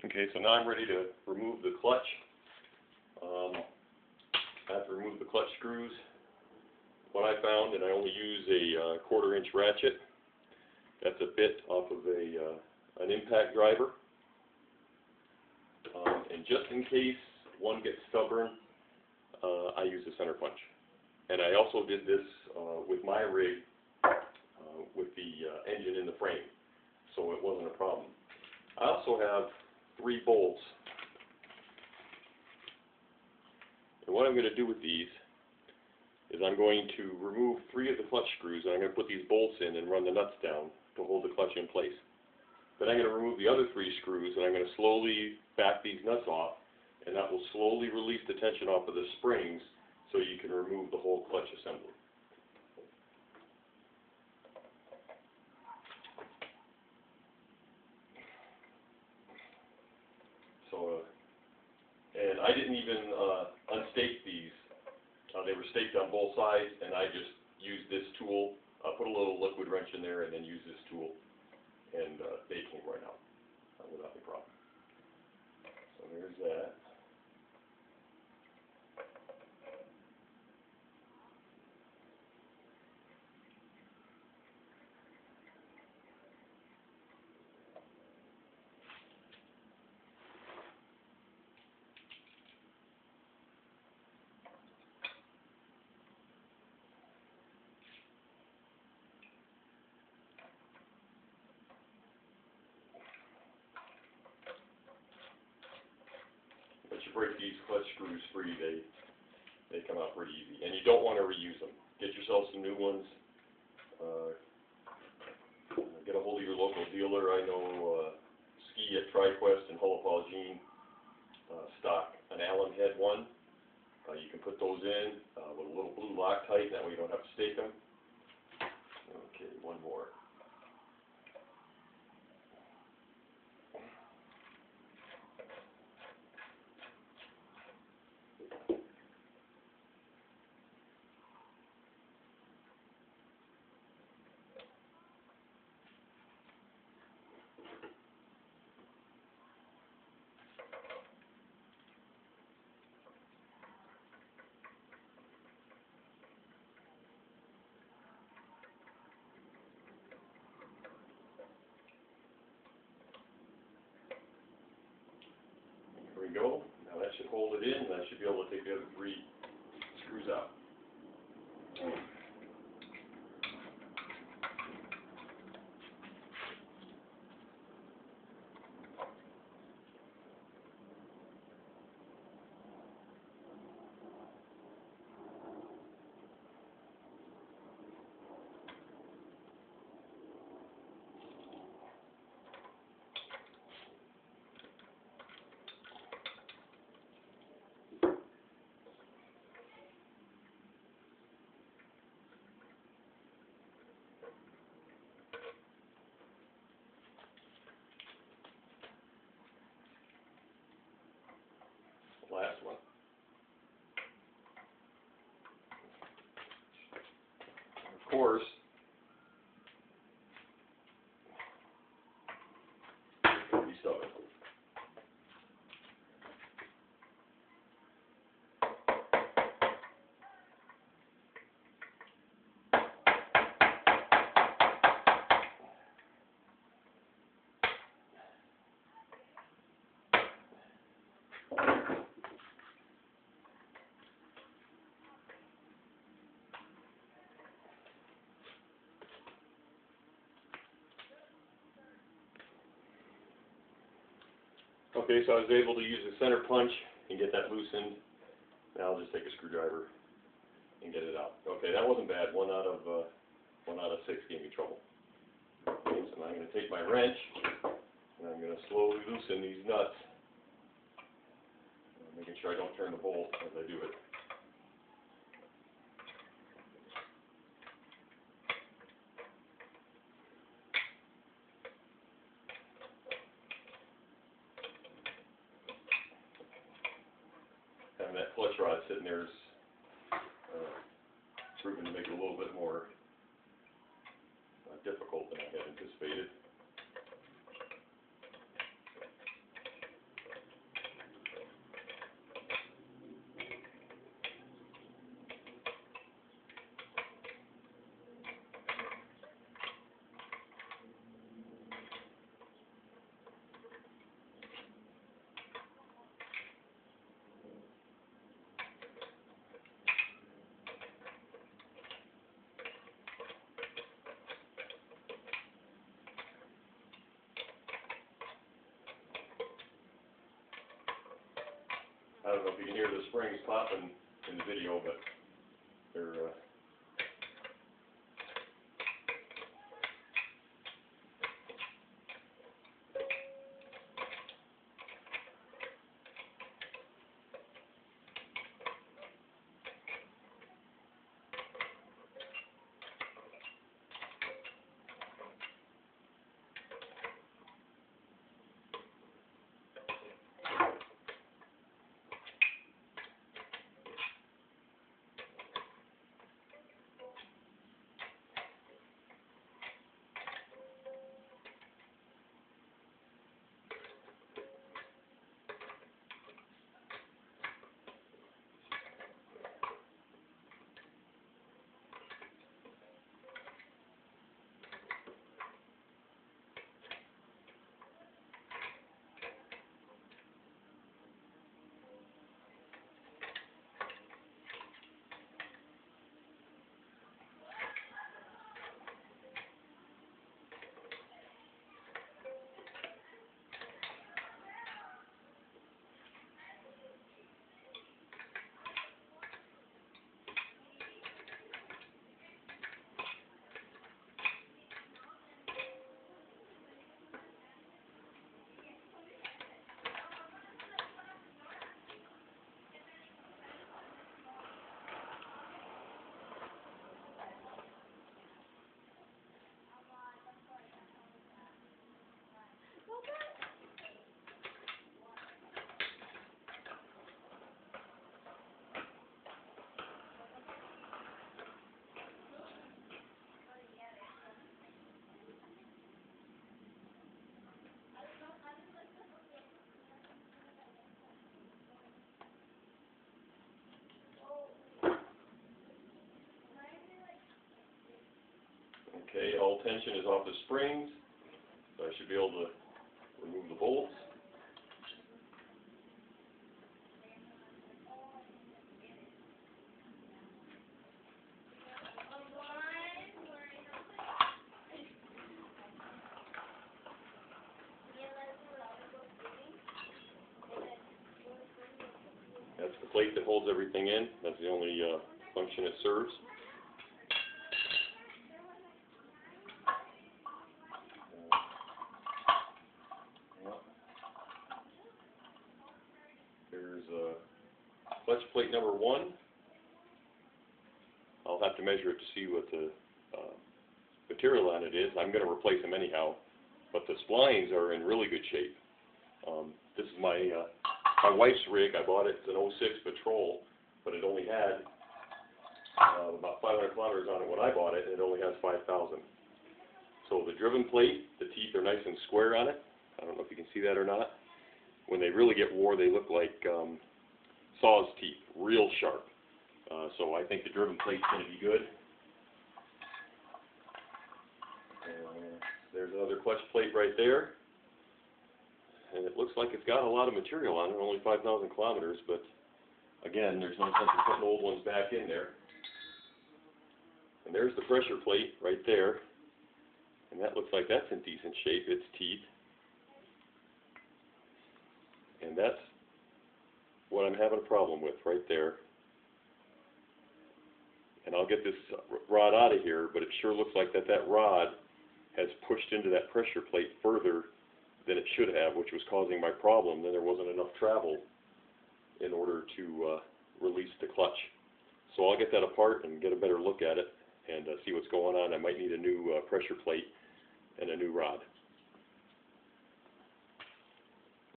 Okay, so now I'm ready to remove the clutch. I have to remove the clutch screws. What I found, and I only use a 1/4-inch ratchet. That's a bit off of an impact driver. And just in case one gets stubborn, I use a center punch. And I also did this with my rig with the engine in the frame, so it wasn't a problem. I also have 3 bolts. And what I'm going to do with these is I'm going to remove 3 of the clutch screws, and I'm going to put these bolts in and run the nuts down to hold the clutch in place. Then I'm going to remove the other 3 screws, and I'm going to slowly back these nuts off, and that will slowly release the tension off of the springs so you can remove the whole clutch assembly. So, and I didn't even unstake these. They were staked on both sides, and I just used this tool, put a little liquid wrench in there, and then used this tool, and they came right out without any problem. So there's that. Once you break these clutch screws free, they come out pretty easy. And you don't want to reuse them. Get yourself some new ones. Get a hold of your local dealer. I know Ski at TriQuest and Hull-Apologene stock an Allen head one. You can put those in with a little blue Loctite, that way you don't have to stake them. Okay, one more. There we go. Now that should hold it in, and I should be able to take the other 3 screws out. Last one. Of course, it's going to be stubborn. Okay, so I was able to use a center punch and get that loosened. Now I'll just take a screwdriver and get it out. Okay, that wasn't bad. 1 out of 6 gave me trouble. Okay, so now I'm going to take my wrench and I'm going to slowly loosen these nuts, making sure I don't turn the bolt as I do it. Having that clutch rod sitting there is proven to make it a little bit more difficult than I had anticipated. don't know if you can hear the springs popping in the video, but they're okay. All tension is off the springs, so I should be able to remove the bolts. That's the plate that holds everything in. That's the only function it serves. There's clutch plate number 1. I'll have to measure it to see what the material on it is. I'm going to replace them anyhow, but the splines are in really good shape. This is my wife's rig. I bought it. It's an 06 Patrol, but it only had about 500 kilometers on it when I bought it, and it only has 5,000. So the driven plate, the teeth are nice and square on it. I don't know if you can see that or not. When they really get wore, they look like saw's teeth, real sharp. So I think the driven plate's going to be good. And there's another clutch plate right there. And it looks like it's got a lot of material on it, only 5,000 kilometers, but again, there's no sense in putting old ones back in there. And there's the pressure plate right there. And that looks like that's in decent shape, its teeth. And that's what I'm having a problem with right there. And I'll get this rod out of here, but it sure looks like that rod has pushed into that pressure plate further than it should have, which was causing my problem. Then there wasn't enough travel in order to release the clutch. So I'll get that apart and get a better look at it and see what's going on. I might need a new pressure plate and a new rod.